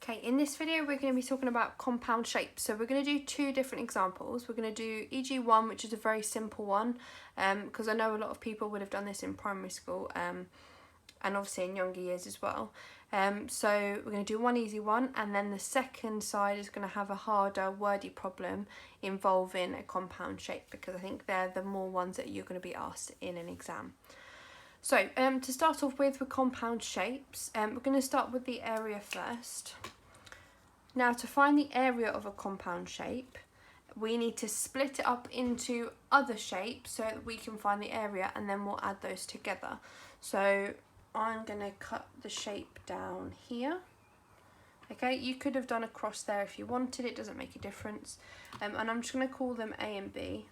Okay, in this video we're going to be talking about compound shapes. So we're going to do two different examples. We're going to do EG1, which is a very simple one, because I know a lot of people would have done this in primary school and obviously in younger years as well. So we're going to do one easy one, and then the second side is going to have a harder wordy problem involving a compound shape, because I think they're the more ones that you're going to be asked in an exam. So to start off with compound shapes, we're going to start with the area first. Now, to find the area of a compound shape, we need to split it up into other shapes so that we can find the area, and then we'll add those together. So I'm going to cut the shape down here. Okay, you could have done a cross there if you wanted, it doesn't make a difference. And I'm just going to call them A and B.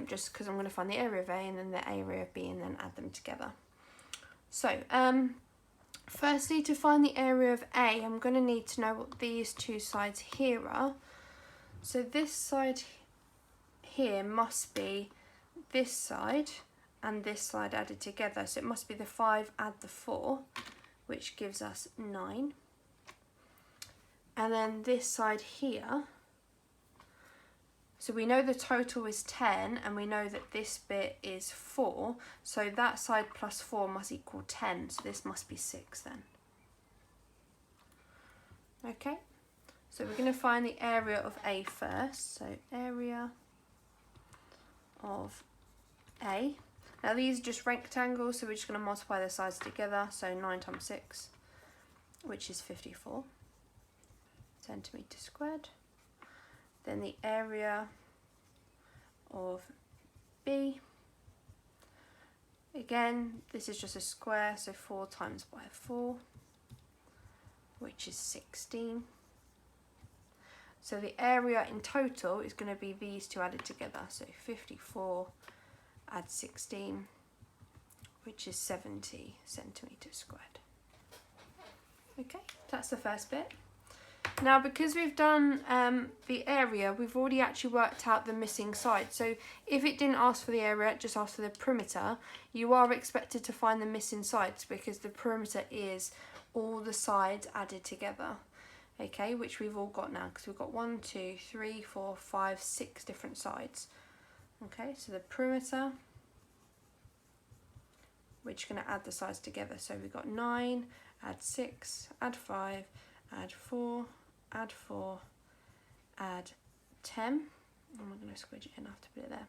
Just because I'm going to find the area of A and then the area of B and then add them together. So, firstly, to find the area of A, I'm going to need to know what these two sides here are. So this side here must be this side and this side added together. So it must be the 5 add the 4, which gives us 9. And then this side here, so we know the total is 10, and we know that this bit is 4, so that side plus 4 must equal 10, so this must be 6 then. Okay, so we're going to find the area of A first, so area of A. Now these are just rectangles, so we're just going to multiply their sides together, so 9 times 6, which is 54 centimetres squared. Then the area of B, again, this is just a square, so 4 times by 4, which is 16. So the area in total is going to be these two added together, so 54 add 16, which is 70 centimetres squared. Okay, that's the first bit. Now, because we've done the area, we've already actually worked out the missing side. So if it didn't ask for the area, it just asked for the perimeter, you are expected to find the missing sides, because the perimeter is all the sides added together. Okay, which we've all got now, because we've got 1, 2, 3, 4, 5, 6 different sides. Okay, so the perimeter, we're just going to add the sides together. So we've got 9, add 6, add 5, add 4, add 4, add 10, and we're going to squidge it enough to put it there.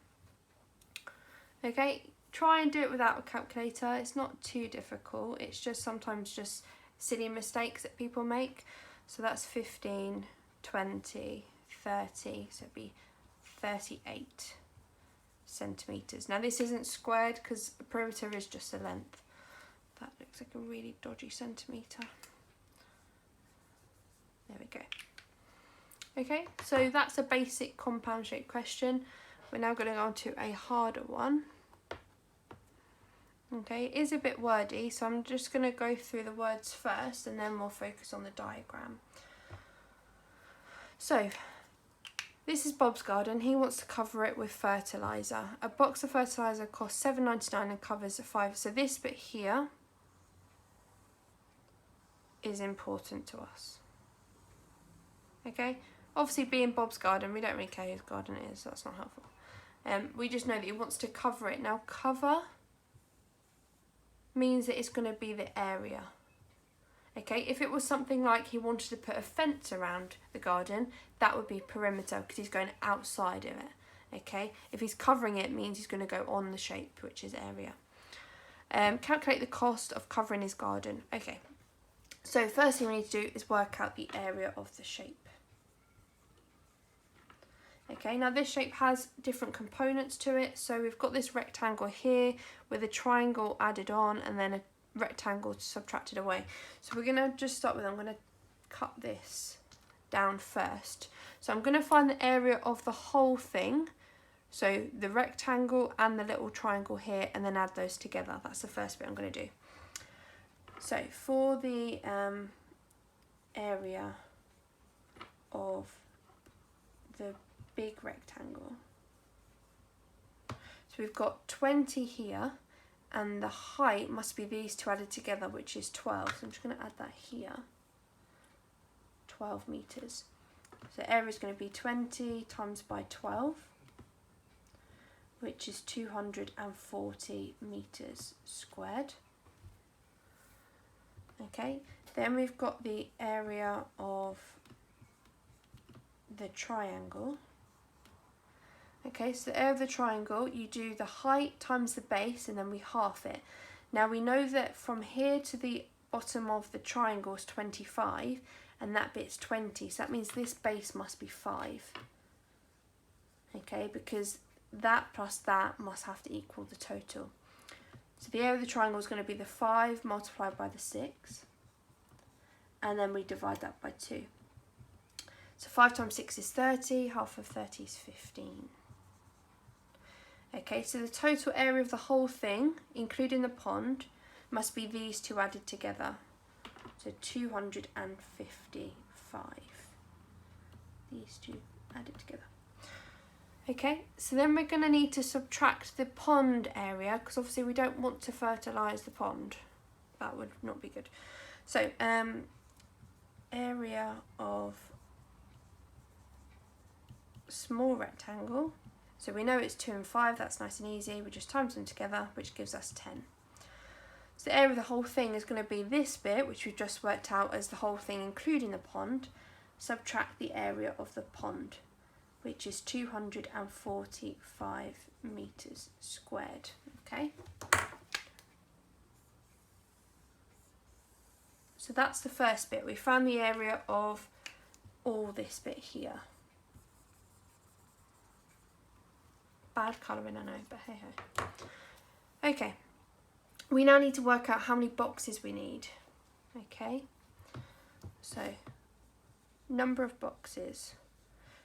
Okay, try and do it without a calculator. It's not too difficult. It's just sometimes just silly mistakes that people make. So that's 15, 20, 30, so it'd be 38 centimetres. Now this isn't squared because the perimeter is just a length. That looks like a really dodgy centimetre. There we go. Okay, so that's a basic compound shape question. We're now going to go on to a harder one. Okay, it is a bit wordy, so I'm just going to go through the words first and then we'll focus on the diagram. So, this is Bob's garden. He wants to cover it with fertiliser. A box of fertiliser costs $7.99 and covers 5. So this bit here is important to us. Okay, obviously being Bob's garden, we don't really care whose garden it is, so that's not helpful. We just know that he wants to cover it. Now cover means that it's going to be the area. Okay, if it was something like he wanted to put a fence around the garden, that would be perimeter, because he's going outside of it. Okay, if he's covering it, it means he's going to go on the shape, which is area. Calculate the cost of covering his garden. Okay, so first thing we need to do is work out the area of the shape. Okay, now this shape has different components to it. So we've got this rectangle here with a triangle added on and then a rectangle subtracted away. So we're going to just start with, I'm going to cut this down first. So I'm going to find the area of the whole thing. So the rectangle and the little triangle here, and then add those together. That's the first bit I'm going to do. So for the area of the big rectangle, so we've got 20 here, and the height must be these two added together, which is 12. So I'm just going to add that here. 12 metres. So area is going to be 20 times by 12, which is 240 metres squared. Okay, then we've got the area of the triangle. Okay, so the area of the triangle, you do the height times the base and then we half it. Now we know that from here to the bottom of the triangle is 25 and that bit's 20, so that means this base must be 5. Okay, because that plus that must have to equal the total. So the area of the triangle is going to be the 5 multiplied by the 6, and then we divide that by 2. So 5 times 6 is 30, half of 30 is 15. Okay, so the total area of the whole thing, including the pond, must be these two added together. So 255. These two added together. Okay, so then we're going to need to subtract the pond area, because obviously we don't want to fertilise the pond. That would not be good. So, area of small rectangle. So we know it's 2 and 5, that's nice and easy. We just times them together, which gives us 10. So the area of the whole thing is going to be this bit, which we've just worked out as the whole thing including the pond, subtract the area of the pond, which is 245 metres squared. Okay. So that's the first bit. We found the area of all this bit here. Bad colouring, I know, but hey ho. Okay. We now need to work out how many boxes we need. Okay. So, number of boxes.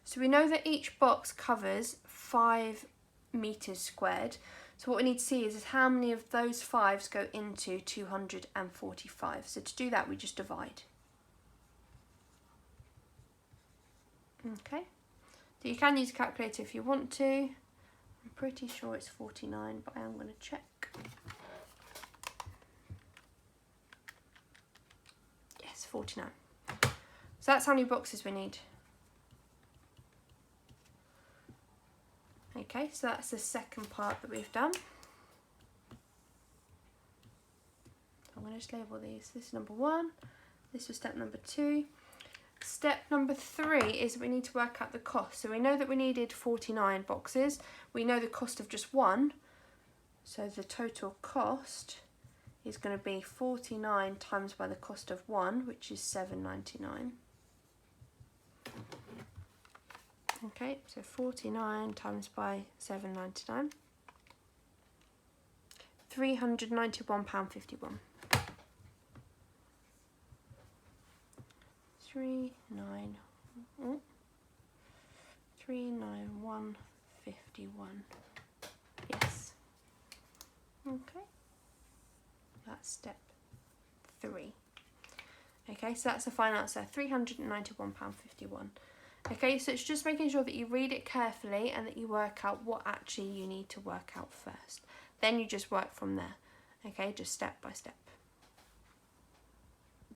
So we know that each box covers 5 metres squared. So what we need to see is how many of those 5s go into 245. So to do that, we just divide. Okay. So you can use a calculator if you want to. I'm pretty sure it's 49, but I am going to check. Yes, 49. So that's how many boxes we need. Okay, so that's the second part that we've done. I'm going to just label these. This is number 1. This was step number 2. Step number 3 is we need to work out the cost. So we know that we needed 49 boxes. We know the cost of just one. So the total cost is going to be 49 times by the cost of 1, which is £7.99. Okay, so 49 times by £7.99. £391.51. 391.51. Yes. Okay. That's step 3. Okay, so that's the final answer, £391.51. Okay, so it's just making sure that you read it carefully and that you work out what actually you need to work out first. Then you just work from there. Okay, just step by step.